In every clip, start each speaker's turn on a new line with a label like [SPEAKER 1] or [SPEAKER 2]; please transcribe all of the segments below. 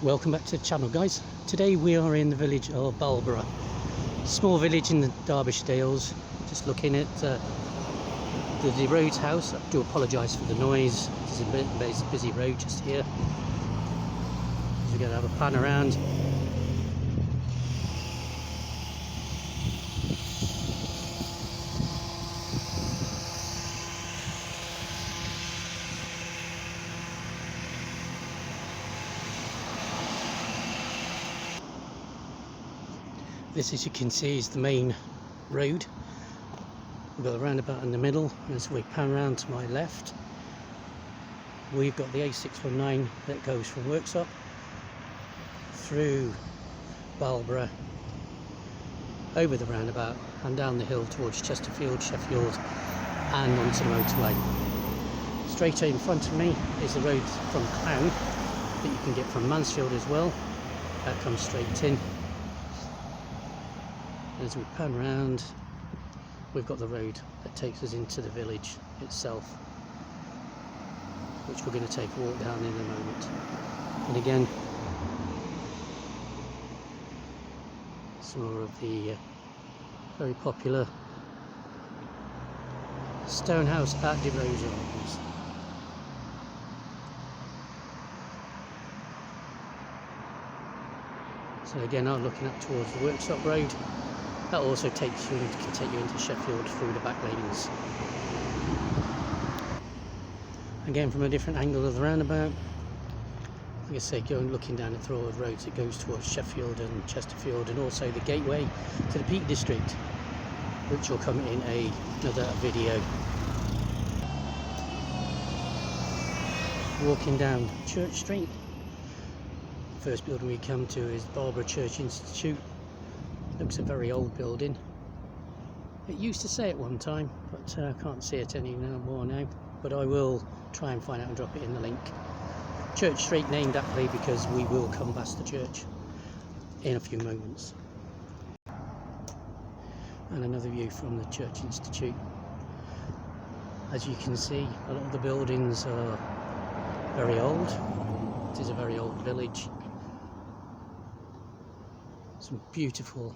[SPEAKER 1] Welcome back to the channel, guys. Today we are in the village of Barlborough, small village in the Derbyshire Dales. Just looking at the Rhodes house. I do apologise for the noise. It's a busy road just here. We're going to have a pan around. This, as you can see, is the main road. We've got the roundabout in the middle. As we pan around to my left, we've got the A619 that goes from Worksop through Barlborough, over the roundabout and down the hill towards Chesterfield, Sheffield, and onto the motorway. Straight in front of me is the road from Clown that you can get from Mansfield as well. That comes straight in. As we pan round, we've got the road that takes us into the village itself, which we're going to take a walk down in a moment. And again, some more of the very popular stone house at Derbyshire. So again, I'm looking up towards the Worksop Road. That also can take you into Sheffield through the back lanes. Again, from a different angle of the roundabout, like I say, looking down at the roads, it goes towards Sheffield and Chesterfield, and also the gateway to the Peak District, which will come in another video. Walking down Church Street, the first building we come to is Barlborough Church Institute. Looks a very old building. It used to say at one time, but I can't see it any more now. But I will try and find out and drop it in the link. Church Street named aptly because we will come past the church in a few moments. And another view from the Church Institute. As you can see, a lot of the buildings are very old. It is a very old village. Some beautiful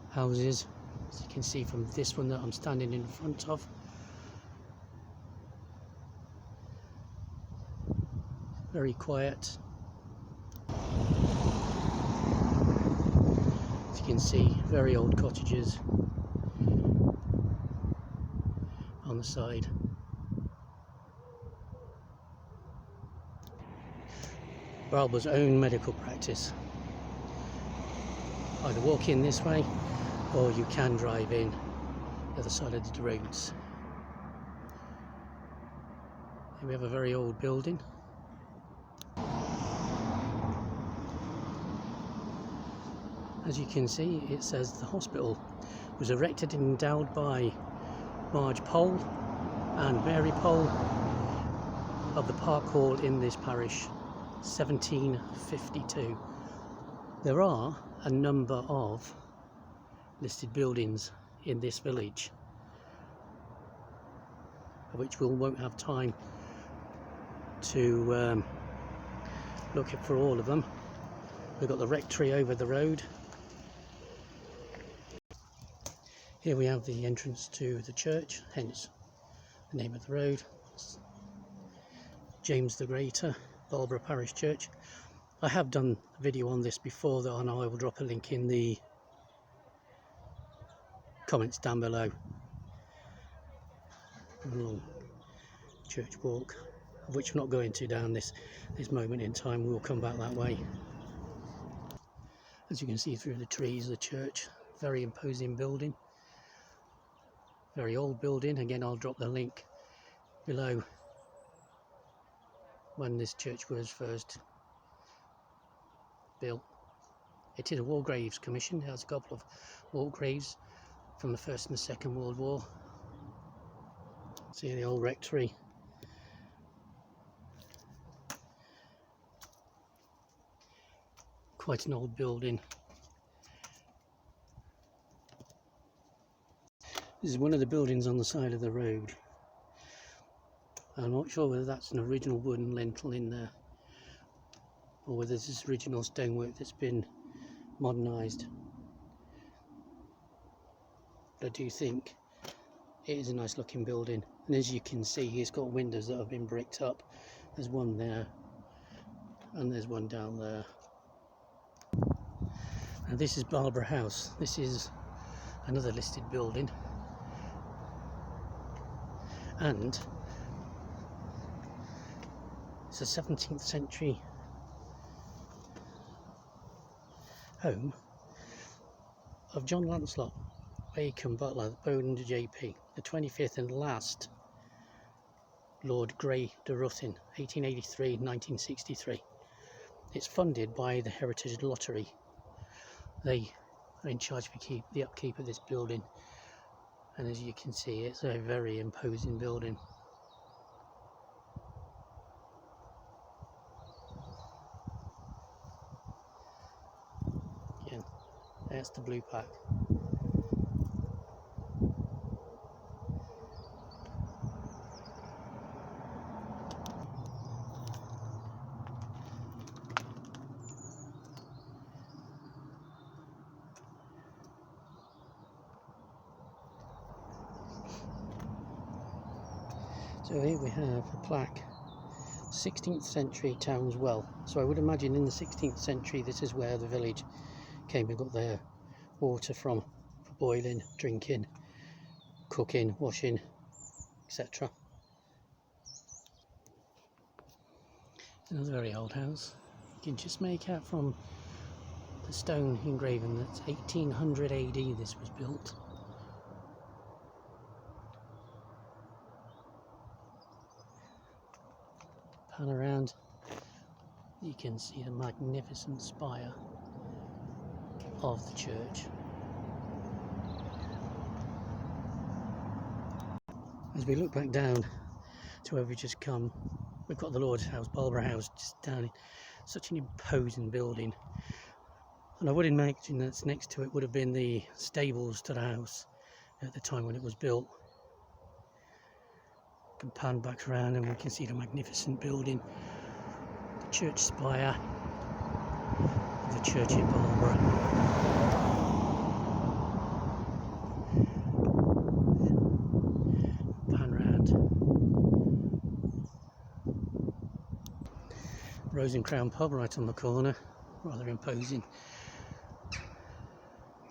[SPEAKER 1] houses, as you can see from this one that I'm standing in front of. Very quiet. As you can see, very old cottages on the side. Barlborough's own medical practice. Either walk in this way or you can drive in the other side of the roads. Here we have a very old building. As you can see, it says the hospital was erected and endowed by Marge Pole and Mary Pole of the Park Hall in this parish, 1752. There are a number of listed buildings in this village, which we won't have time to look at for all of them. We've got the rectory over the road. Here we have the entrance to the church, hence the name of the road. James the Greater, Barlborough Parish Church. I have done a video on this before, and I will drop a link in the comments down below. A little church walk, of which we're not going to down this moment in time. We'll come back that way. As you can see through the trees, the church, very imposing building, very old building. Again, I'll drop the link below when this church was first built. It is a war graves commission. It has a couple of war graves from the First and the Second World War. See the old rectory. Quite an old building. This is one of the buildings on the side of the road. I'm not sure whether that's an original wooden lintel in there, or whether this is original stonework that's been modernised. But I do think it is a nice looking building, and as you can see, it's got windows that have been bricked up. There's one there and there's one down there. And this is Barlborough House. This is another listed building, and it's a 17th century home of John Lancelot, Bacon Butler, Bowden to JP, the 25th and last Lord Grey de Ruthin, 1883-1963. It's funded by the Heritage Lottery. They are in charge of the upkeep of this building, and as you can see, it's a very imposing building. Again, there's the blue pack. So here we have a plaque, 16th century town's well. So I would imagine in the 16th century this is where the village came and got their water from, for boiling, drinking, cooking, washing, etc. Another very old house. You can just make out from the stone engraving that's 1800 AD this was built. Pan around, you can see the magnificent spire of the church. As we look back down to where we've just come, we've got the Lord's House, Barlborough House, just down in such an imposing building. And I would imagine that's next to it would have been the stables to the house at the time when it was built. We can pan back around and we can see the magnificent building, the church spire of the church in Barlborough. Pan round. Rose and Crown pub right on the corner, rather imposing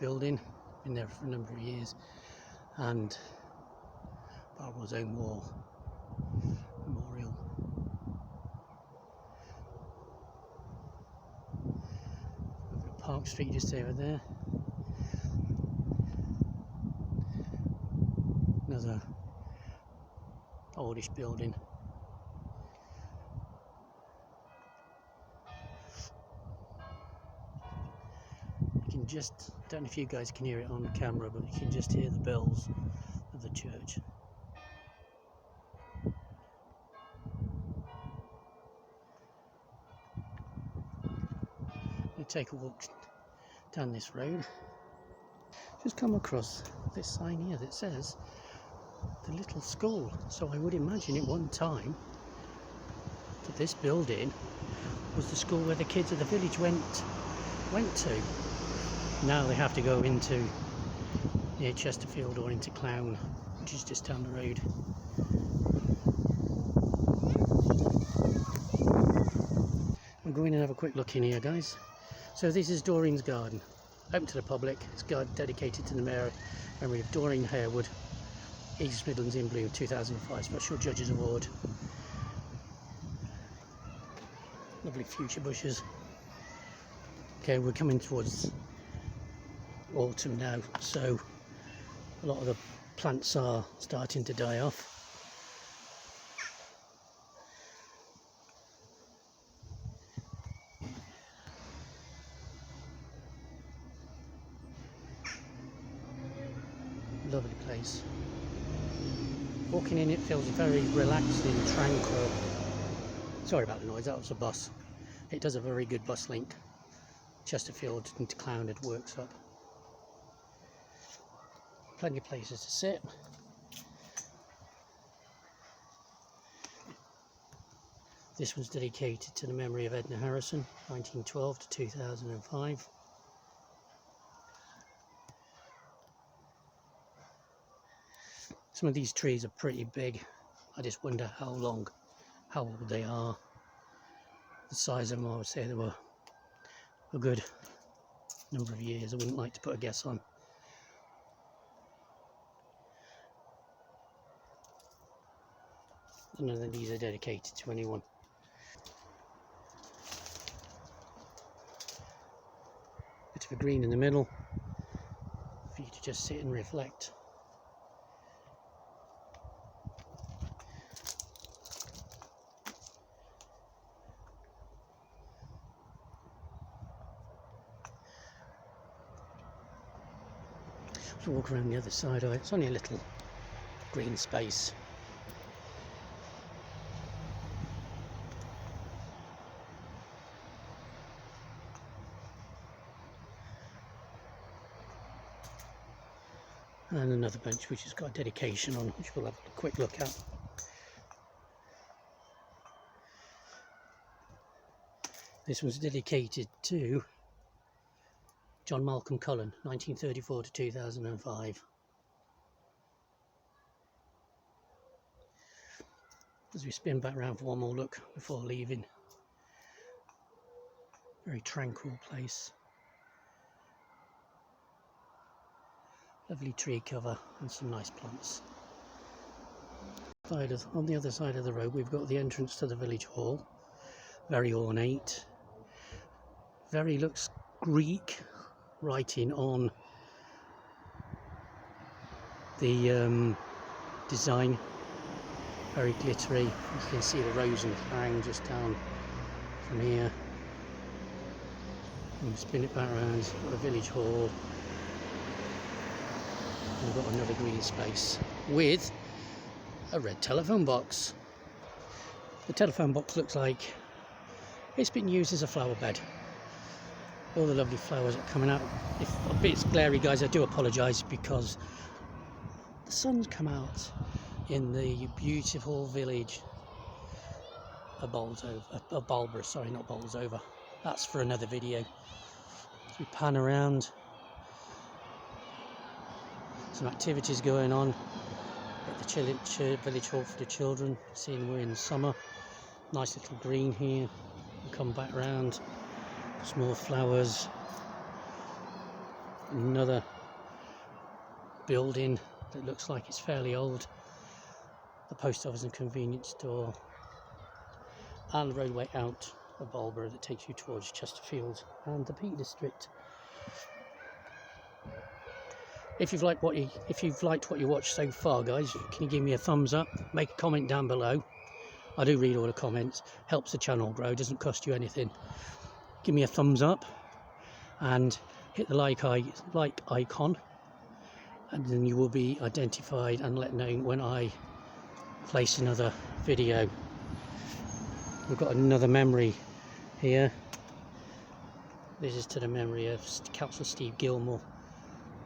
[SPEAKER 1] building, been there for a number of years, and Barborough's own war memorial. We've got Park Street just over there. Another oldish building. You can just, don't know if you guys can hear it on camera, but you can just hear the bells of the church. We take a walk down this road. Just come across this sign here that says the little school. So I would imagine at one time that this building was the school where the kids of the village went to. Now they have to go into near Chesterfield or into Clown, which is just down the road. I'm going to have a quick look in here, guys. So this is Doreen's garden, open to the public. It's dedicated to the memory of Doreen Harewood, East Midlands in Bloom 2005 Special Judges Award. Lovely fuchsia bushes. Okay, we're coming towards autumn now, so a lot of the plants are starting to die off. Lovely place. Walking in, it feels very relaxing, tranquil. Sorry about the noise, that was a bus. It does a very good bus link, Chesterfield into Clown and Worksop. Plenty of places to sit. This one's dedicated to the memory of Edna Harrison, 1912 to 2005. Some of these trees are pretty big. I just wonder how old they are. The size of them, I would say they were a good number of years. I wouldn't like to put a guess on. None of these are dedicated to anyone. Bit of a green in the middle for you to just sit and reflect. So walk around the other side of it. It's only a little green space. And another bench which has got a dedication on, which we'll have a quick look at. This was dedicated to John Malcolm Cullen, 1934 to 2005. As we spin back round for one more look before leaving. Very tranquil place. Lovely tree cover and some nice plants. On the other side of the road we've got the entrance to the village hall. Very ornate. Very looks Greek writing on the design. Very glittery. You can see the rose and flag just down from here. And we spin it back around, got the village hall. We've got another green space with a red telephone box. The telephone box looks like it's been used as a flower bed. All the lovely flowers are coming out. If a bit glary, guys, I do apologise because the sun's come out in the beautiful village of Barlborough, sorry, not Barlborough. That's for another video. As we pan around, some activities going on at the village hall for the children, seeing we're in summer. Nice little green here. We come back round, some more flowers. Another building that looks like it's fairly old. The post office and convenience store. And the roadway out of Barlborough that takes you towards Chesterfield and the Peak District. If you've liked what you watched so far, guys, can you give me a thumbs up? Make a comment down below. I do read all the comments. Helps the channel grow. Doesn't cost you anything. Give me a thumbs up and hit the like icon, and then you will be identified and let know when I place another video. We've got another memory here. This is to the memory of Councillor Steve Gilmore,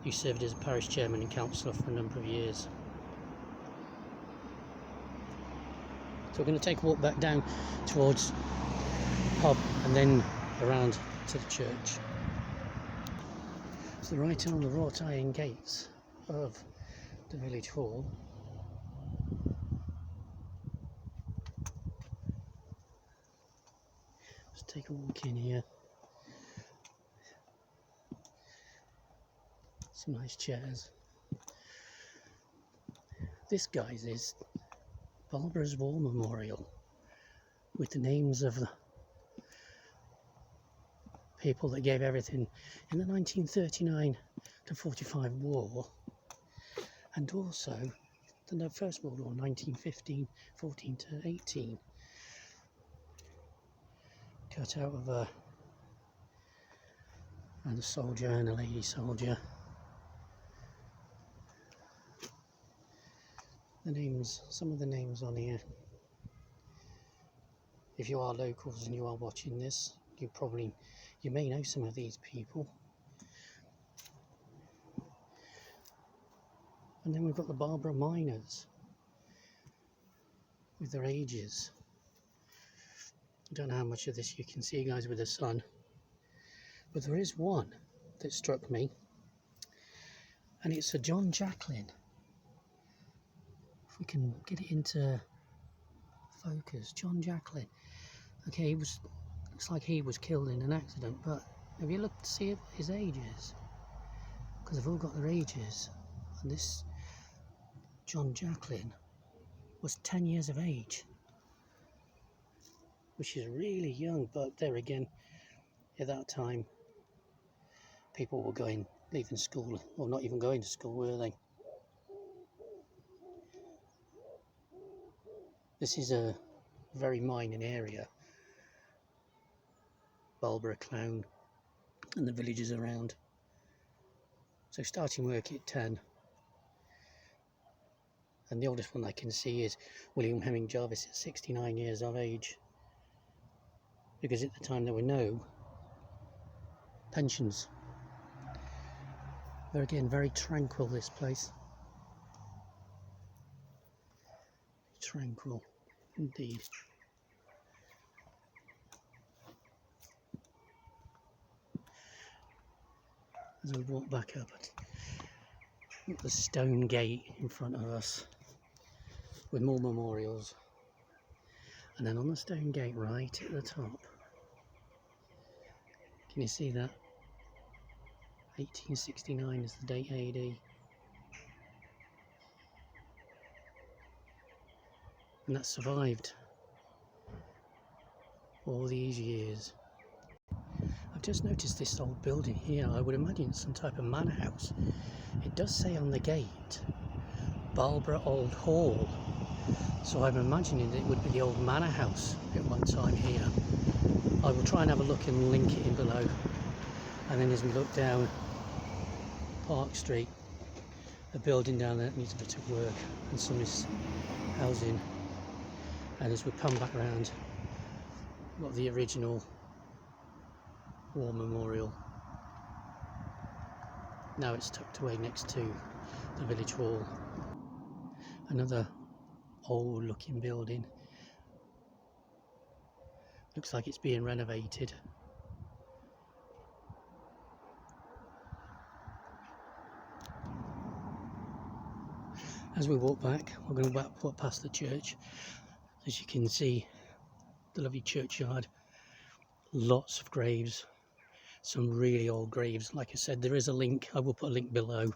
[SPEAKER 1] who served as a parish chairman and councillor for a number of years. So we're going to take a walk back down towards the pub and then around to the church. So the writing on the wrought iron gates of the village hall. Let's take a walk in here. Some nice chairs. This, guys, is Barlborough's War Memorial with the names of the people that gave everything in the 1939 to 45 war, and also the First World War, 1914 to 18. Cut out of a soldier and a lady soldier. The names, some of the names on here. If you are locals and you are watching this, you may know some of these people. And then we've got the Barlborough miners with their ages. don't know how much of this you can see, guys, with the sun, but there is one that struck me, and it's a John Jacklin. If we can get it into focus, John Jacklin. Okay, looks like he was killed in an accident, but have you looked to see what his age is? Because they've all got their ages, and this John Jacklin was 10 years of age, which is really young. But there again, at that time, people were leaving school, or not even going to school, were they? This is a very mining area, Barlborough, Clown, and the villages around. So starting work at 10, and the oldest one I can see is William Hemming Jarvis at 69 years of age, because at the time there were no pensions. But again, very tranquil, this place. Tranquil indeed. As we walk back up at the stone gate in front of us with more memorials, and then on the stone gate right at the top, can you see that? 1869 is the date AD. And that survived all these years. I've just noticed this old building here. I would imagine it's some type of manor house. It does say on the gate, Barlborough Old Hall. So I'm imagining that it would be the old manor house at one time here. I will try and have a look and link it in below. And then as we look down Park Street, a building down there that needs a bit of work, and some is housing. And as we come back round, we've got the original war memorial. Now it's tucked away next to the village hall. Another old looking building. Looks like it's being renovated. As we walk back, we're going to walk past the church. As you can see, the lovely churchyard, lots of graves, some really old graves. Like I said, there is a link, I will put a link below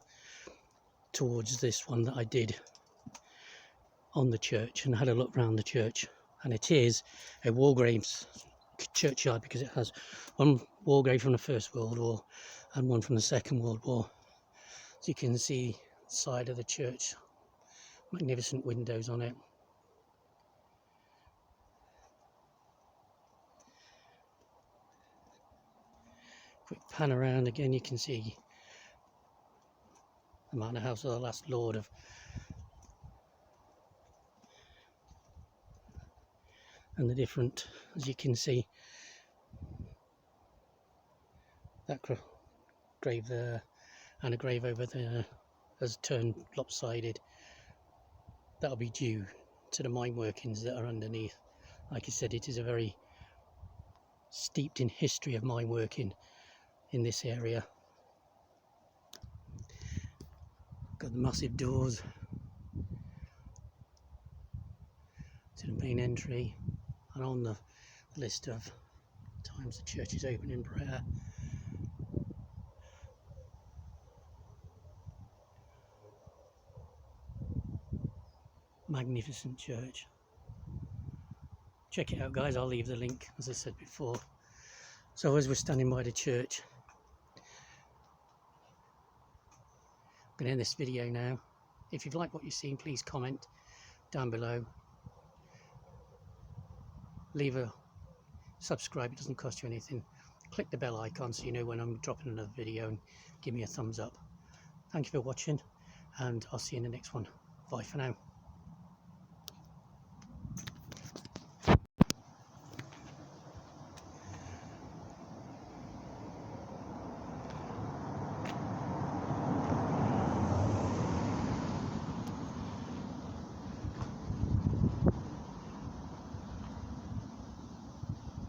[SPEAKER 1] towards this one that I did on the church, and had a look around the church, and it is a war graves churchyard because it has one war grave from the First World War and one from the Second World War. As you can see, the side of the church, magnificent windows on it. Quick pan around again, you can see the manor house of the last lord of and the different, as you can see, that grave there and a grave over there has turned lopsided. That'll be due to the mine workings that are underneath. Like I said, it is a very steeped in history of mine working in this area. Got the massive doors to the main entry, and on the list of times the church is open in prayer. Magnificent church. Check it out, guys. I'll leave the link, as I said before. So as we're standing by the church, I'm going to end this video now. If you've liked what you've seen, please comment down below. Leave a subscribe, it doesn't cost you anything. Click the bell icon so you know when I'm dropping another video, and give me a thumbs up. Thank you for watching, and I'll see you in the next one. Bye for now.